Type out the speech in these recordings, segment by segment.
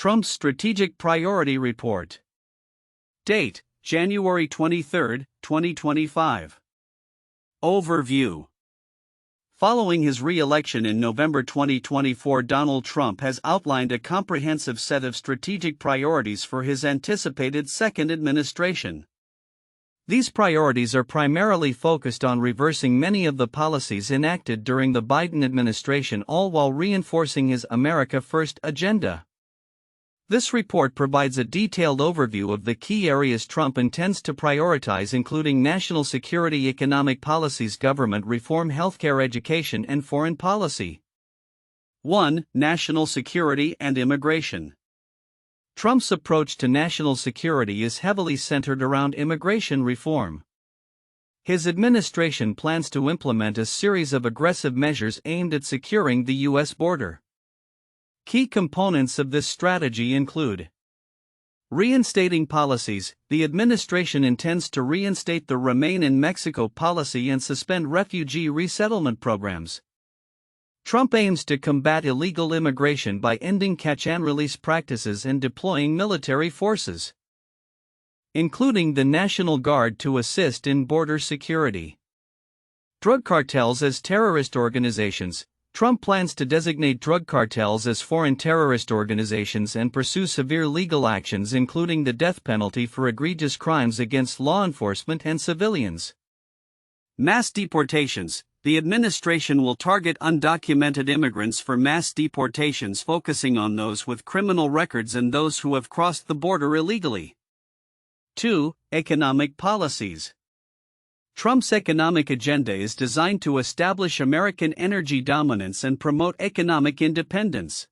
Trump's Strategic Priority Report. Date: January 23, 2025. Overview. Following his re-election in November 2024, Donald Trump has outlined a comprehensive set of strategic priorities for his anticipated second administration. These priorities are primarily focused on reversing many of the policies enacted during the Biden administration, all while reinforcing his America First agenda. This report provides a detailed overview of the key areas Trump intends to prioritize, including national security, economic policies, government reform, healthcare, education, and foreign policy. 1. National security and immigration. Trump's approach to national security is heavily centered around immigration reform. His administration plans to implement a series of aggressive measures aimed at securing the U.S. border. Key components of this strategy include reinstating policies. The administration intends to reinstate the Remain in Mexico policy and suspend refugee resettlement programs. Trump aims to combat illegal immigration by ending catch-and-release practices and deploying military forces, including the National Guard, to assist in border security. Drug cartels as terrorist organizations. Trump plans to designate drug cartels as foreign terrorist organizations and pursue severe legal actions, including the death penalty for egregious crimes against law enforcement and civilians. Mass deportations. The administration will target undocumented immigrants for mass deportations, focusing on those with criminal records and those who have crossed the border illegally. 2. Economic policies. Trump's economic agenda is designed to establish American energy dominance and promote economic independence.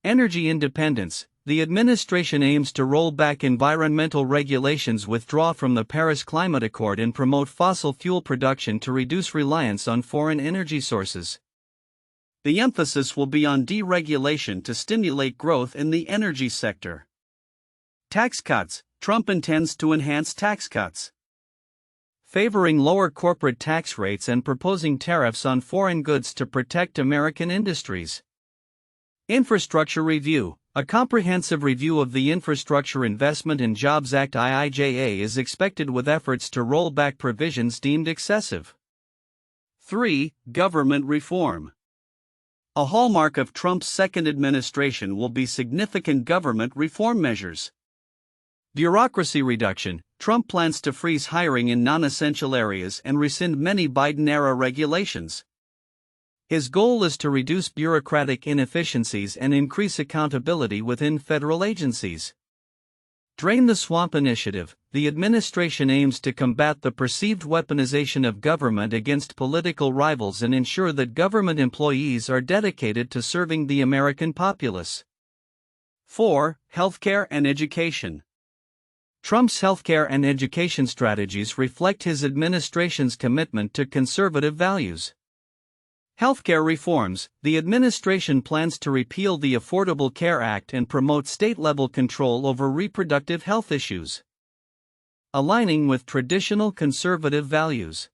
Energy independence. The administration aims to roll back environmental regulations, withdraw from the Paris Climate Accord, and promote fossil fuel production to reduce reliance on foreign energy sources. The emphasis will be on deregulation to stimulate growth in the energy sector. Tax cuts. Trump intends to enhance tax cuts, favoring lower corporate tax rates and proposing tariffs on foreign goods to protect American industries. Infrastructure review. A comprehensive review of the Infrastructure Investment and Jobs Act (IIJA) is expected, with efforts to roll back provisions deemed excessive. 3. Government reform. A hallmark of Trump's second administration will be significant government reform measures. Bureaucracy reduction. Trump plans to freeze hiring in non-essential areas and rescind many Biden-era regulations. His goal is to reduce bureaucratic inefficiencies and increase accountability within federal agencies. Drain the Swamp Initiative. The administration aims to combat the perceived weaponization of government against political rivals and ensure that government employees are dedicated to serving the American populace. 4. Healthcare and education. Trump's healthcare and education strategies reflect his administration's commitment to conservative values. Healthcare reforms. The administration plans to repeal the Affordable Care Act and promote state-level control over reproductive health issues, aligning with traditional conservative values.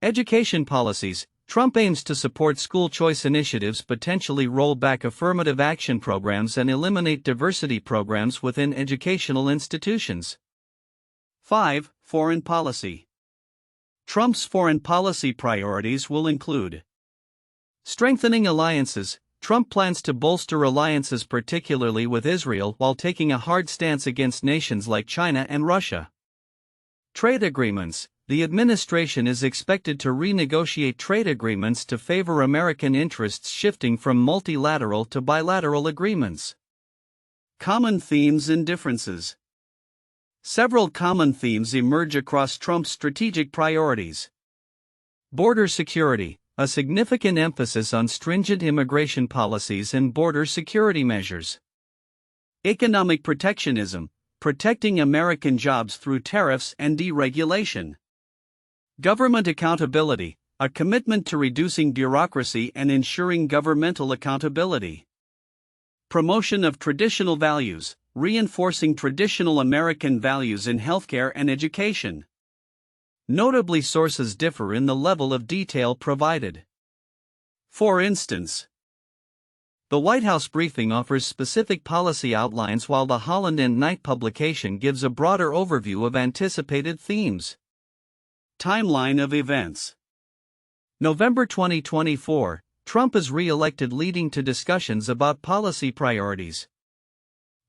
Education policies. Trump aims to support school choice initiatives, potentially roll back affirmative action programs, and eliminate diversity programs within educational institutions. 5. Foreign policy. Trump's foreign policy priorities will include strengthening alliances. Trump plans to bolster alliances, particularly with Israel, while taking a hard stance against nations like China and Russia. Trade agreements. The administration is expected to renegotiate trade agreements to favor American interests, shifting from multilateral to bilateral agreements. Common themes and differences. Several common themes emerge across Trump's strategic priorities. Border security. A significant emphasis on stringent immigration policies and border security measures. Economic protectionism. Protecting American jobs through tariffs and deregulation. Government accountability. A commitment to reducing bureaucracy and ensuring governmental accountability. Promotion of traditional values. Reinforcing traditional American values in healthcare and education. Notably, sources differ in the level of detail provided. For instance, The White House briefing offers specific policy outlines while the Holland and Knight publication gives a broader overview of anticipated themes. Timeline of events. November 2024, Trump is re-elected, leading to discussions about policy priorities.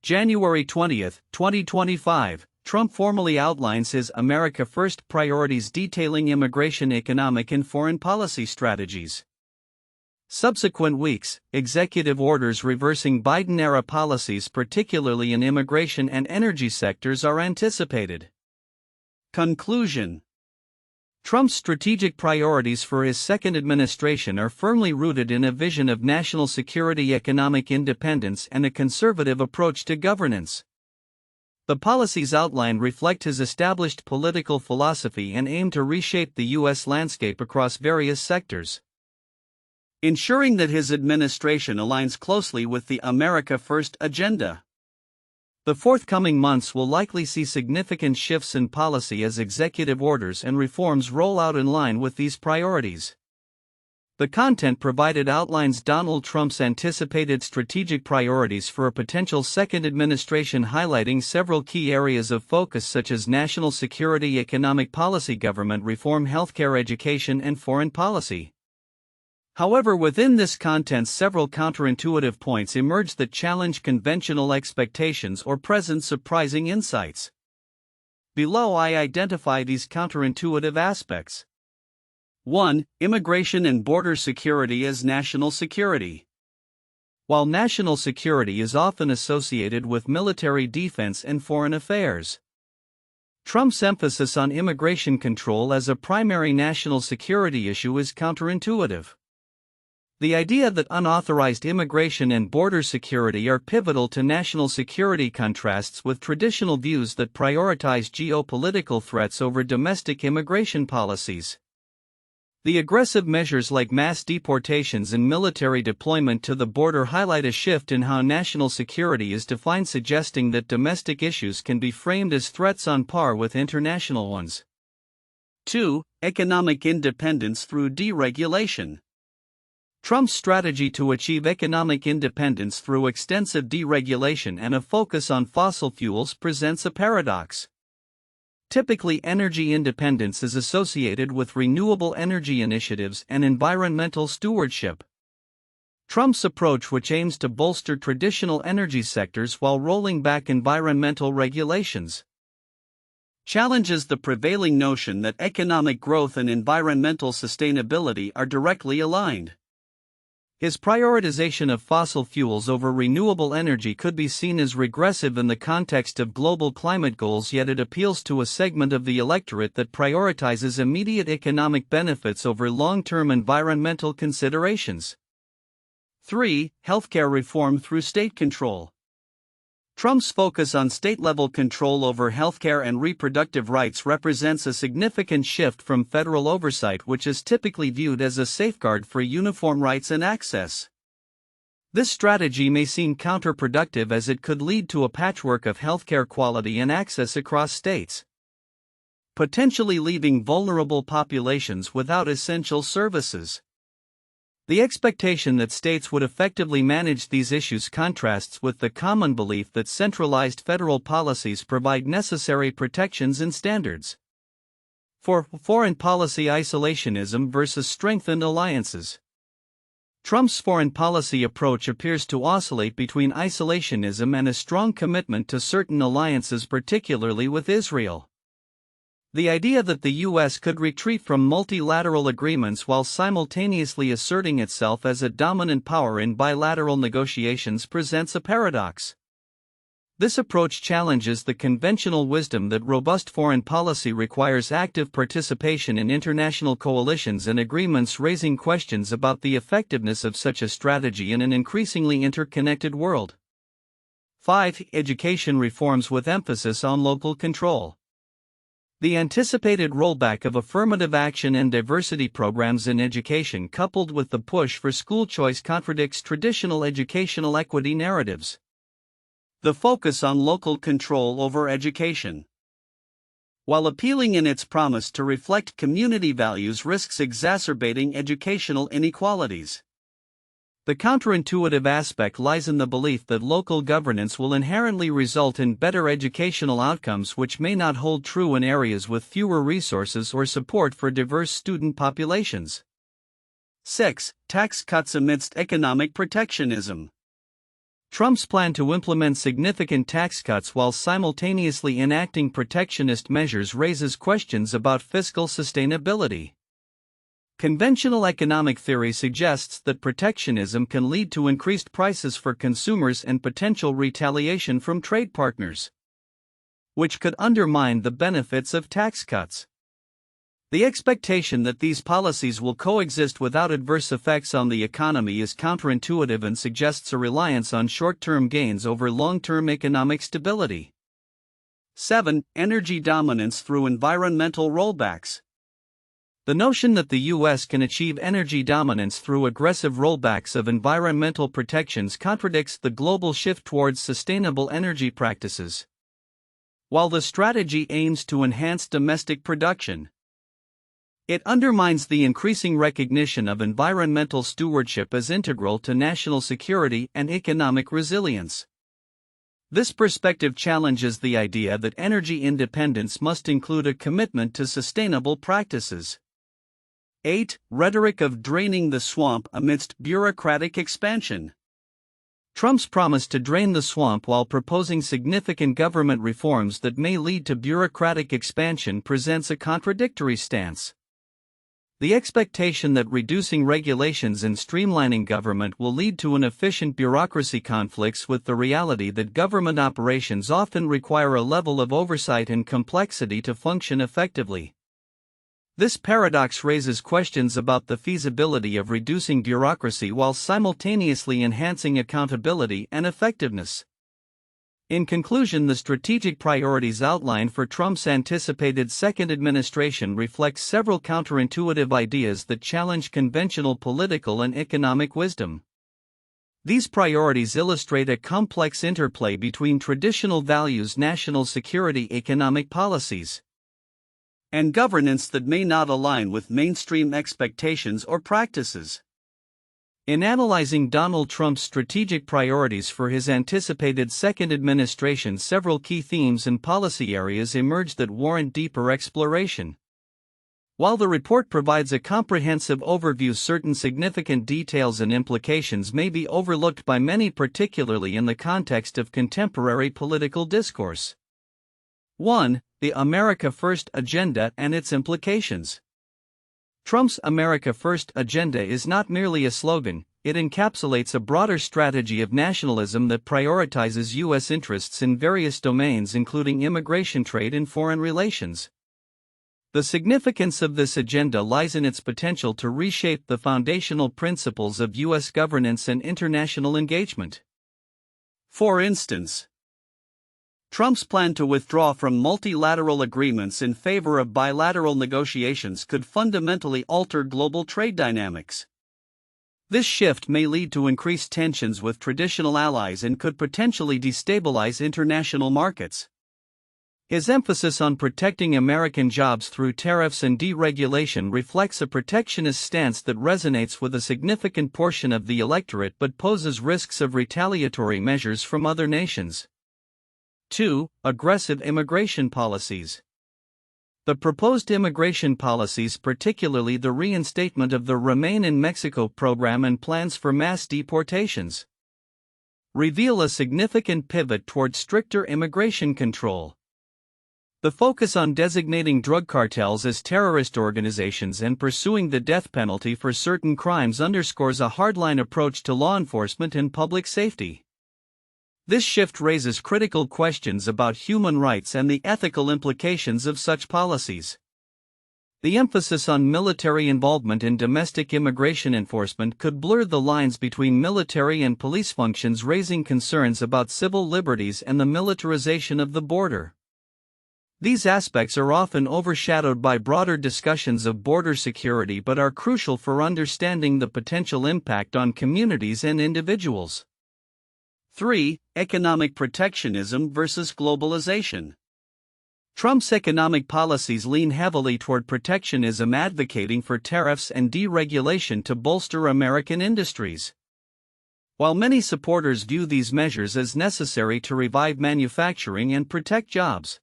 January 20, 2025, Trump formally outlines his America First priorities, detailing immigration, economic, and foreign policy strategies. Subsequent weeks, executive orders reversing Biden-era policies, particularly in immigration and energy sectors, are anticipated. Conclusion. Trump's strategic priorities for his second administration are firmly rooted in a vision of national security, economic independence, and a conservative approach to governance. The policies outlined reflect his established political philosophy and aim to reshape the U.S. landscape across various sectors, ensuring that his administration aligns closely with the America First agenda. The forthcoming months will likely see significant shifts in policy as executive orders and reforms roll out in line with these priorities. The content provided outlines Donald Trump's anticipated strategic priorities for a potential second administration, highlighting several key areas of focus such as national security, economic policy, government reform, healthcare, education, and foreign policy. However, within this content, several counterintuitive points emerge that challenge conventional expectations or present surprising insights. Below, I identify these counterintuitive aspects. 1. Immigration and border security as national security. While national security is often associated with military, defense, and foreign affairs, Trump's emphasis on immigration control as a primary national security issue is counterintuitive. The idea that unauthorized immigration and border security are pivotal to national security contrasts with traditional views that prioritize geopolitical threats over domestic immigration policies. The aggressive measures like mass deportations and military deployment to the border highlight a shift in how national security is defined, suggesting that domestic issues can be framed as threats on par with international ones. 2. Economic independence through deregulation. Trump's strategy to achieve economic independence through extensive deregulation and a focus on fossil fuels presents a paradox. Typically, energy independence is associated with renewable energy initiatives and environmental stewardship. Trump's approach, which aims to bolster traditional energy sectors while rolling back environmental regulations, challenges the prevailing notion that economic growth and environmental sustainability are directly aligned. His prioritization of fossil fuels over renewable energy could be seen as regressive in the context of global climate goals, yet it appeals to a segment of the electorate that prioritizes immediate economic benefits over long-term environmental considerations. 3. Healthcare reform through state control. Trump's focus on state-level control over healthcare and reproductive rights represents a significant shift from federal oversight, which is typically viewed as a safeguard for uniform rights and access. This strategy may seem counterproductive as it could lead to a patchwork of healthcare quality and access across states, potentially leaving vulnerable populations without essential services. The expectation that states would effectively manage these issues contrasts with the common belief that centralized federal policies provide necessary protections and standards. 4. Foreign policy isolationism versus strengthened alliances. Trump's foreign policy approach appears to oscillate between isolationism and a strong commitment to certain alliances, particularly with Israel. The idea that the U.S. could retreat from multilateral agreements while simultaneously asserting itself as a dominant power in bilateral negotiations presents a paradox. This approach challenges the conventional wisdom that robust foreign policy requires active participation in international coalitions and agreements, raising questions about the effectiveness of such a strategy in an increasingly interconnected world. 5. Education reforms with emphasis on local control. The anticipated rollback of affirmative action and diversity programs in education, coupled with the push for school choice, contradicts traditional educational equity narratives. The focus on local control over education, while appealing in its promise to reflect community values, risks exacerbating educational inequalities. The counterintuitive aspect lies in the belief that local governance will inherently result in better educational outcomes, which may not hold true in areas with fewer resources or support for diverse student populations. 6. Tax cuts amidst economic protectionism. Trump's plan to implement significant tax cuts while simultaneously enacting protectionist measures raises questions about fiscal sustainability. Conventional economic theory suggests that protectionism can lead to increased prices for consumers and potential retaliation from trade partners, which could undermine the benefits of tax cuts. The expectation that these policies will coexist without adverse effects on the economy is counterintuitive and suggests a reliance on short-term gains over long-term economic stability. 7. Energy dominance through environmental rollbacks. The notion that the U.S. can achieve energy dominance through aggressive rollbacks of environmental protections contradicts the global shift towards sustainable energy practices. While the strategy aims to enhance domestic production, it undermines the increasing recognition of environmental stewardship as integral to national security and economic resilience. This perspective challenges the idea that energy independence must include a commitment to sustainable practices. 8. Rhetoric of draining the swamp amidst bureaucratic expansion. Trump's promise to drain the swamp while proposing significant government reforms that may lead to bureaucratic expansion presents a contradictory stance. The expectation that reducing regulations and streamlining government will lead to an efficient bureaucracy conflicts with the reality that government operations often require a level of oversight and complexity to function effectively. This paradox raises questions about the feasibility of reducing bureaucracy while simultaneously enhancing accountability and effectiveness. In conclusion, the strategic priorities outlined for Trump's anticipated second administration reflect several counterintuitive ideas that challenge conventional political and economic wisdom. These priorities illustrate a complex interplay between traditional values, national security, economic policies, and governance that may not align with mainstream expectations or practices. In analyzing Donald Trump's strategic priorities for his anticipated second administration, several key themes and policy areas emerge that warrant deeper exploration. While the report provides a comprehensive overview, certain significant details and implications may be overlooked by many, particularly in the context of contemporary political discourse. 1. The America First agenda and its implications. Trump's America First agenda is not merely a slogan, it encapsulates a broader strategy of nationalism that prioritizes U.S. interests in various domains, including immigration, trade, and foreign relations. The significance of this agenda lies in its potential to reshape the foundational principles of U.S. governance and international engagement. For instance, Trump's plan to withdraw from multilateral agreements in favor of bilateral negotiations could fundamentally alter global trade dynamics. This shift may lead to increased tensions with traditional allies and could potentially destabilize international markets. His emphasis on protecting American jobs through tariffs and deregulation reflects a protectionist stance that resonates with a significant portion of the electorate but poses risks of retaliatory measures from other nations. 2. Aggressive immigration policies. The proposed immigration policies, particularly the reinstatement of the Remain in Mexico program and plans for mass deportations, reveal a significant pivot toward stricter immigration control. The focus on designating drug cartels as terrorist organizations and pursuing the death penalty for certain crimes underscores a hardline approach to law enforcement and public safety. This shift raises critical questions about human rights and the ethical implications of such policies. The emphasis on military involvement in domestic immigration enforcement could blur the lines between military and police functions, raising concerns about civil liberties and the militarization of the border. These aspects are often overshadowed by broader discussions of border security but are crucial for understanding the potential impact on communities and individuals. 3. Economic protectionism versus globalization. Trump's economic policies lean heavily toward protectionism, advocating for tariffs and deregulation to bolster American industries. While many supporters view these measures as necessary to revive manufacturing and protect jobs,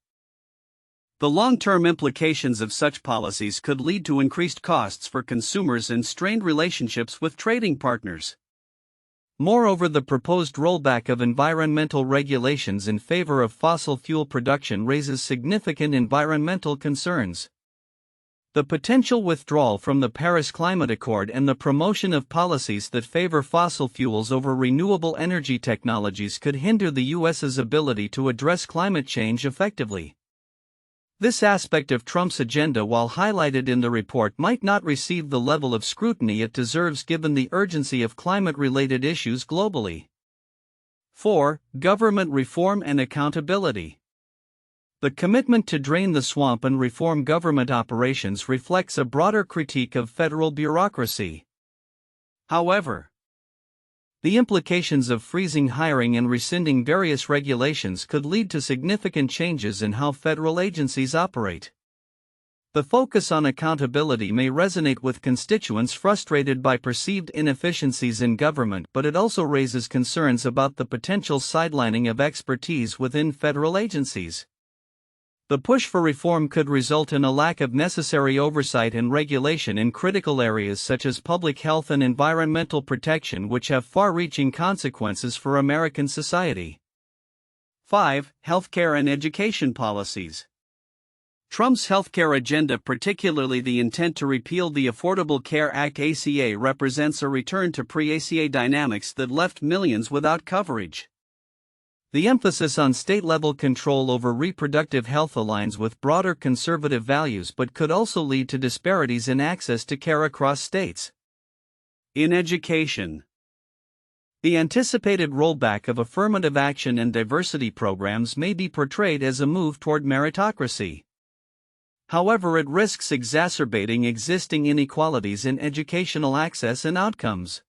the long-term implications of such policies could lead to increased costs for consumers and strained relationships with trading partners. Moreover, the proposed rollback of environmental regulations in favor of fossil fuel production raises significant environmental concerns. The potential withdrawal from the Paris Climate Accord and the promotion of policies that favor fossil fuels over renewable energy technologies could hinder the U.S.'s ability to address climate change effectively. This aspect of Trump's agenda, while highlighted in the report, might not receive the level of scrutiny it deserves given the urgency of climate-related issues globally. 4. Government reform and accountability. The commitment to drain the swamp and reform government operations reflects a broader critique of federal bureaucracy. However, the implications of freezing hiring and rescinding various regulations could lead to significant changes in how federal agencies operate. The focus on accountability may resonate with constituents frustrated by perceived inefficiencies in government, but it also raises concerns about the potential sidelining of expertise within federal agencies. The push for reform could result in a lack of necessary oversight and regulation in critical areas such as public health and environmental protection, which have far-reaching consequences for American society. 5. Healthcare and education policies. Trump's healthcare agenda, particularly the intent to repeal the Affordable Care Act (ACA), represents a return to pre-ACA dynamics that left millions without coverage. The emphasis on state-level control over reproductive health aligns with broader conservative values but could also lead to disparities in access to care across states. In education, the anticipated rollback of affirmative action and diversity programs may be portrayed as a move toward meritocracy. However, it risks exacerbating existing inequalities in educational access and outcomes.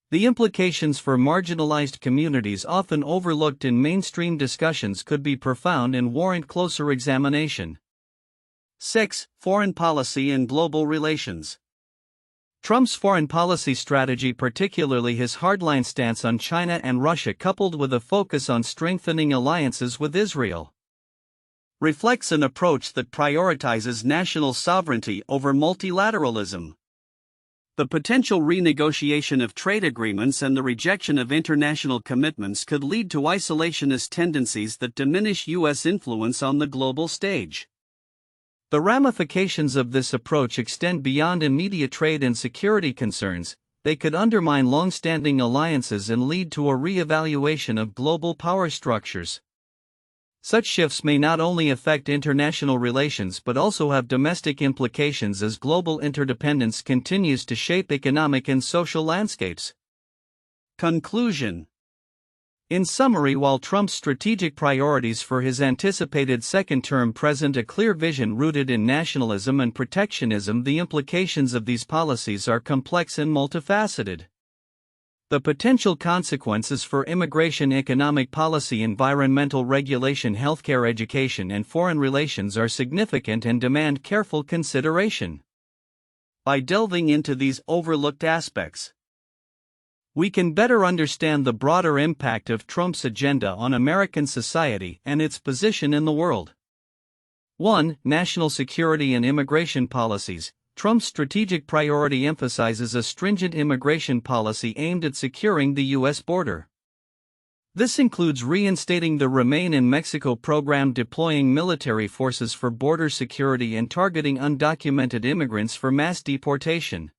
The implications for marginalized communities, often overlooked in mainstream discussions, could be profound and warrant closer examination. 6. Foreign policy and global relations. Trump's foreign policy strategy, particularly his hardline stance on China and Russia, coupled with a focus on strengthening alliances with Israel, reflects an approach that prioritizes national sovereignty over multilateralism. The potential renegotiation of trade agreements and the rejection of international commitments could lead to isolationist tendencies that diminish U.S. influence on the global stage. The ramifications of this approach extend beyond immediate trade and security concerns. They could undermine long-standing alliances and lead to a re-evaluation of global power structures. Such shifts may not only affect international relations but also have domestic implications as global interdependence continues to shape economic and social landscapes. Conclusion. In summary, while Trump's strategic priorities for his anticipated second term present a clear vision rooted in nationalism and protectionism, the implications of these policies are complex and multifaceted. The potential consequences for immigration, economic policy, environmental regulation, healthcare, education, and foreign relations are significant and demand careful consideration. By delving into these overlooked aspects, we can better understand the broader impact of Trump's agenda on American society and its position in the world. 1. National security and immigration policies. Trump's strategic priority emphasizes a stringent immigration policy aimed at securing the U.S. border. This includes reinstating the Remain in Mexico program, deploying military forces for border security, and targeting undocumented immigrants for mass deportation.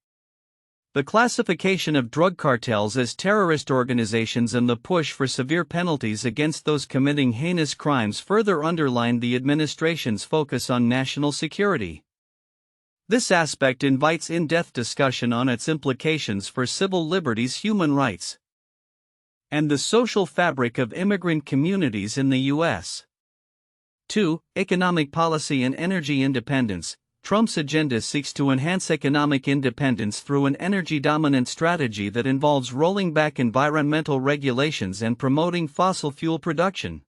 The classification of drug cartels as terrorist organizations and the push for severe penalties against those committing heinous crimes further underline the administration's focus on national security. This aspect invites in-depth discussion on its implications for civil liberties, human rights, and the social fabric of immigrant communities in the U.S. 2. Economic policy and energy independence. Trump's agenda seeks to enhance economic independence through an energy-dominant strategy that involves rolling back environmental regulations and promoting fossil fuel production.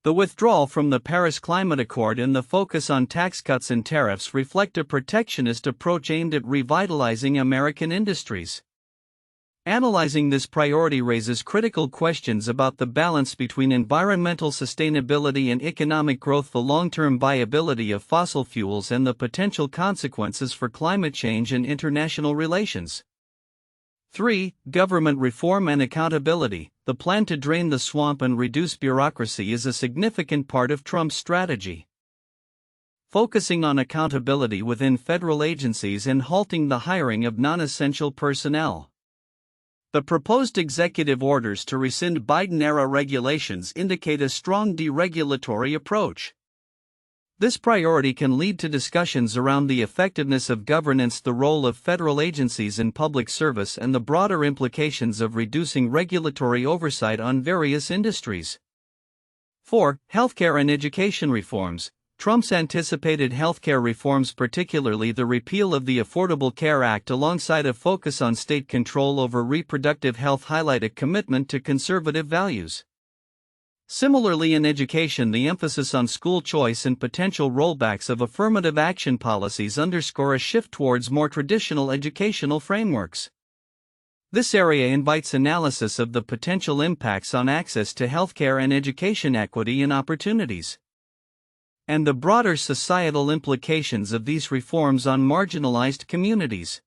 The withdrawal from the Paris Climate Accord and the focus on tax cuts and tariffs reflect a protectionist approach aimed at revitalizing American industries Analyzing this priority raises critical questions about the balance between environmental sustainability and economic growth, the long-term viability of fossil fuels, and the potential consequences for climate change and international relations. 3. Government reform and accountability. The plan to drain the swamp and reduce bureaucracy is a significant part of Trump's strategy. Focusing on accountability within federal agencies and halting the hiring of non-essential personnel. The proposed executive orders to rescind Biden-era regulations indicate a strong deregulatory approach. This priority can lead to discussions around the effectiveness of governance, the role of federal agencies in public service, and the broader implications of reducing regulatory oversight on various industries. 4. Healthcare and education reforms. Trump's anticipated healthcare reforms, particularly the repeal of the Affordable Care Act alongside a focus on state control over reproductive health, highlight a commitment to conservative values. Similarly, in education, the emphasis on school choice and potential rollbacks of affirmative action policies underscore a shift towards more traditional educational frameworks. This area invites analysis of the potential impacts on access to healthcare and education equity and opportunities, and the broader societal implications of these reforms on marginalized communities.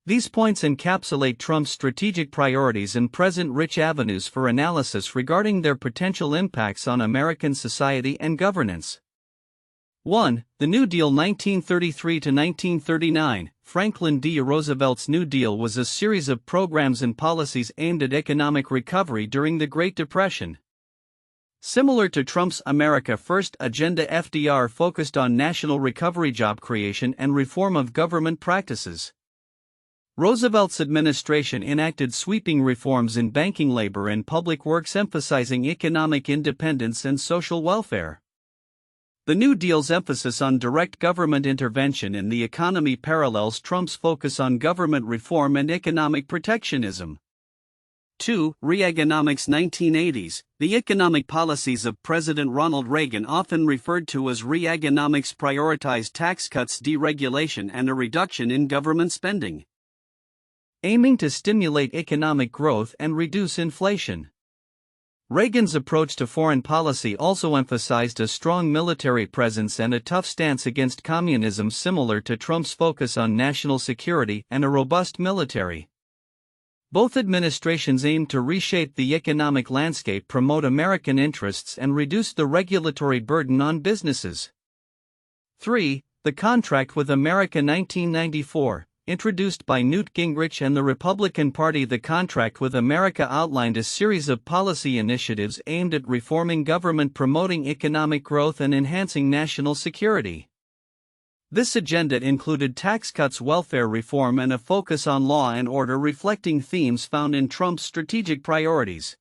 These points encapsulate Trump's strategic priorities and present rich avenues for analysis regarding their potential impacts on American society and governance. 1. The New Deal 1933 to 1939. Franklin D. Roosevelt's New Deal was a series of programs and policies aimed at economic recovery during the Great Depression. Similar to Trump's America First agenda, FDR focused on national recovery, job creation, and reform of government practices. Roosevelt's administration enacted sweeping reforms in banking, labor, and public works, emphasizing economic independence and social welfare. The New Deal's emphasis on direct government intervention in the economy parallels Trump's focus on government reform and economic protectionism. 2. Reaganomics 1980s. The economic policies of President Ronald Reagan, often referred to as Reaganomics, prioritized tax cuts, deregulation, and a reduction in government spending, aiming to stimulate economic growth and reduce inflation. Reagan's approach to foreign policy also emphasized a strong military presence and a tough stance against communism, similar to Trump's focus on national security and a robust military. Both administrations aimed to reshape the economic landscape, promote American interests, and reduce the regulatory burden on businesses. 3. The Contract with America 1994. Introduced by Newt Gingrich and the Republican Party, the Contract with America outlined a series of policy initiatives aimed at reforming government, promoting economic growth, and enhancing national security. This agenda included tax cuts, welfare reform, and a focus on law and order, reflecting themes found in Trump's strategic priorities.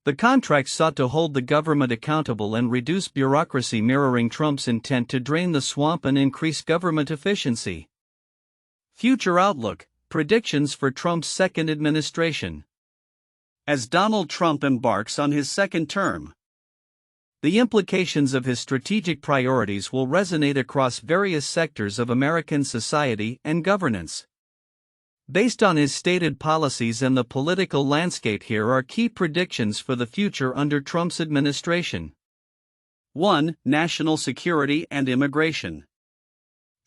The contract sought to hold the government accountable and reduce bureaucracy, mirroring Trump's intent to drain the swamp and increase government efficiency. Future outlook, predictions for Trump's second administration. As Donald Trump embarks on his second term, the implications of his strategic priorities will resonate across various sectors of American society and governance. Based on his stated policies and the political landscape, here are key predictions for the future under Trump's administration. 1. National security and immigration.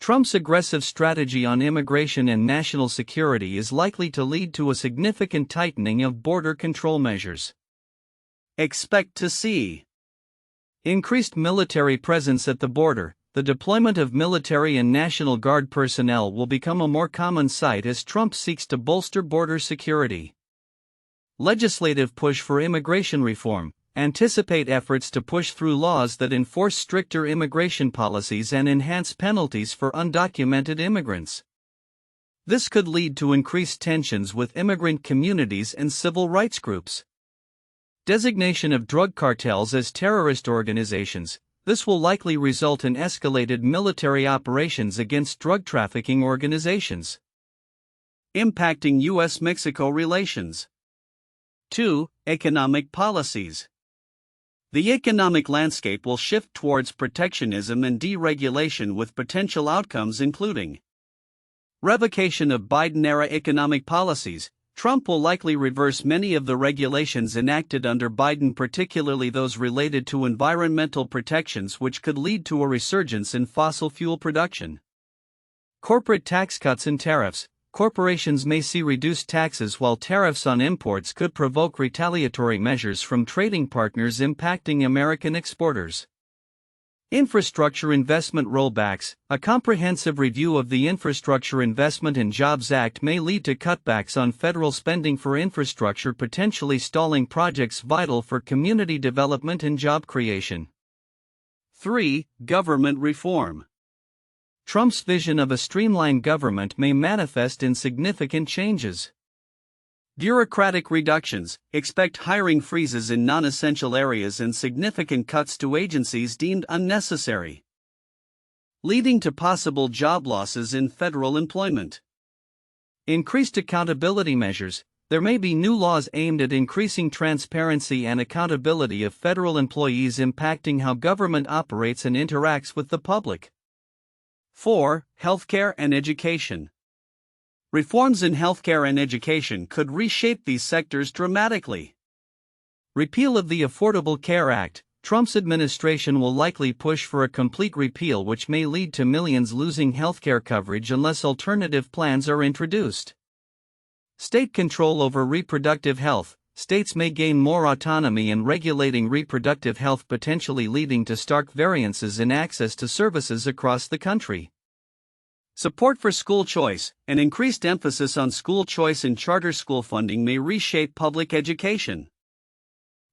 Trump's aggressive strategy on immigration and national security is likely to lead to a significant tightening of border control measures. Expect to see increased military presence at the border. The deployment of military and National Guard personnel will become a more common sight as Trump seeks to bolster border security. Legislative push for immigration reform. Anticipate efforts to push through laws that enforce stricter immigration policies and enhance penalties for undocumented immigrants. This could lead to increased tensions with immigrant communities and civil rights groups. Designation of drug cartels as terrorist organizations. This will likely result in escalated military operations against drug trafficking organizations, impacting U.S.-Mexico relations. 2. Economic policies. The economic landscape will shift towards protectionism and deregulation, with potential outcomes including revocation of Biden-era economic policies. Trump will likely reverse many of the regulations enacted under Biden, particularly those related to environmental protections, which could lead to a resurgence in fossil fuel production. Corporate tax cuts and tariffs. Corporations may see reduced taxes, while tariffs on imports could provoke retaliatory measures from trading partners, impacting American exporters. Infrastructure investment rollbacks. A comprehensive review of the Infrastructure Investment and Jobs Act may lead to cutbacks on federal spending for infrastructure, potentially stalling projects vital for community development and job creation. 3. Government reform. Trump's vision of a streamlined government may manifest in significant changes. Bureaucratic reductions. Expect hiring freezes in non-essential areas and significant cuts to agencies deemed unnecessary, leading to possible job losses in federal employment. Increased accountability measures. There may be new laws aimed at increasing transparency and accountability of federal employees, impacting how government operates and interacts with the public. 4. Healthcare and education. Reforms in healthcare and education could reshape these sectors dramatically. Repeal of the Affordable Care Act. Trump's administration will likely push for a complete repeal, which may lead to millions losing healthcare coverage unless alternative plans are introduced. State control over reproductive health. States may gain more autonomy in regulating reproductive health, potentially leading to stark variances in access to services across the country. Support for school choice. An increased emphasis on school choice and charter school funding may reshape public education,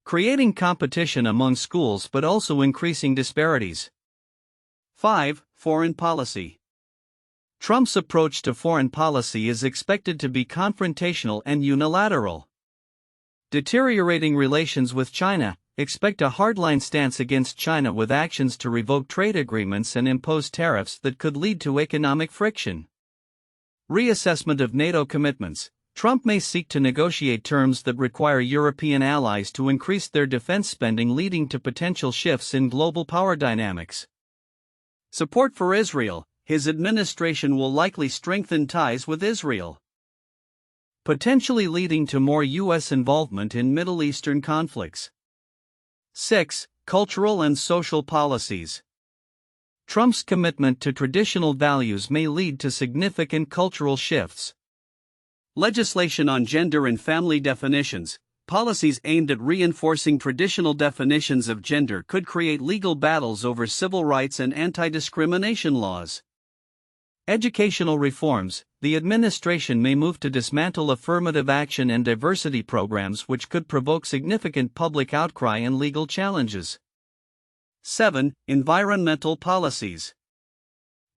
creating competition among schools but also increasing disparities. 5. Foreign policy. Trump's approach to foreign policy is expected to be confrontational and unilateral. Deteriorating relations with China. Expect a hardline stance against China, with actions to revoke trade agreements and impose tariffs that could lead to economic friction. Reassessment of NATO commitments. Trump may seek to negotiate terms that require European allies to increase their defense spending, leading to potential shifts in global power dynamics. Support for Israel. His administration will likely strengthen ties with Israel, potentially leading to more U.S. involvement in Middle Eastern conflicts. 6. Cultural and social policies. Trump's commitment to traditional values may lead to significant cultural shifts. Legislation on gender and family definitions. Policies aimed at reinforcing traditional definitions of gender could create legal battles over civil rights and anti-discrimination laws. Educational reforms. The administration may move to dismantle affirmative action and diversity programs, which could provoke significant public outcry and legal challenges. 7. Environmental policies.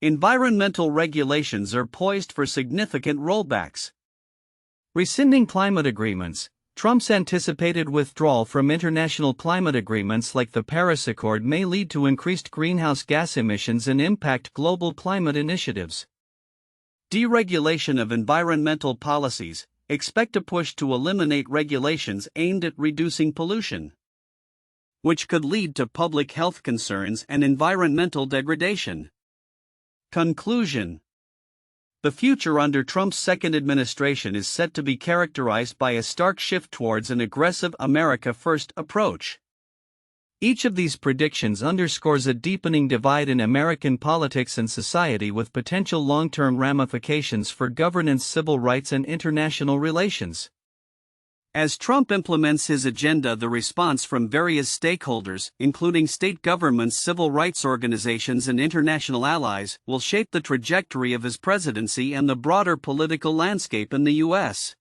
Environmental regulations are poised for significant rollbacks. Rescinding climate agreements. Trump's anticipated withdrawal from international climate agreements like the Paris Accord may lead to increased greenhouse gas emissions and impact global climate initiatives. Deregulation of environmental policies. Expect a push to eliminate regulations aimed at reducing pollution, which could lead to public health concerns and environmental degradation. Conclusion. The future under Trump's second administration is set to be characterized by a stark shift towards an aggressive America First approach. Each of these predictions underscores a deepening divide in American politics and society, with potential long-term ramifications for governance, civil rights, and international relations. As Trump implements his agenda, the response from various stakeholders, including state governments, civil rights organizations, and international allies, will shape the trajectory of his presidency and the broader political landscape in the U.S.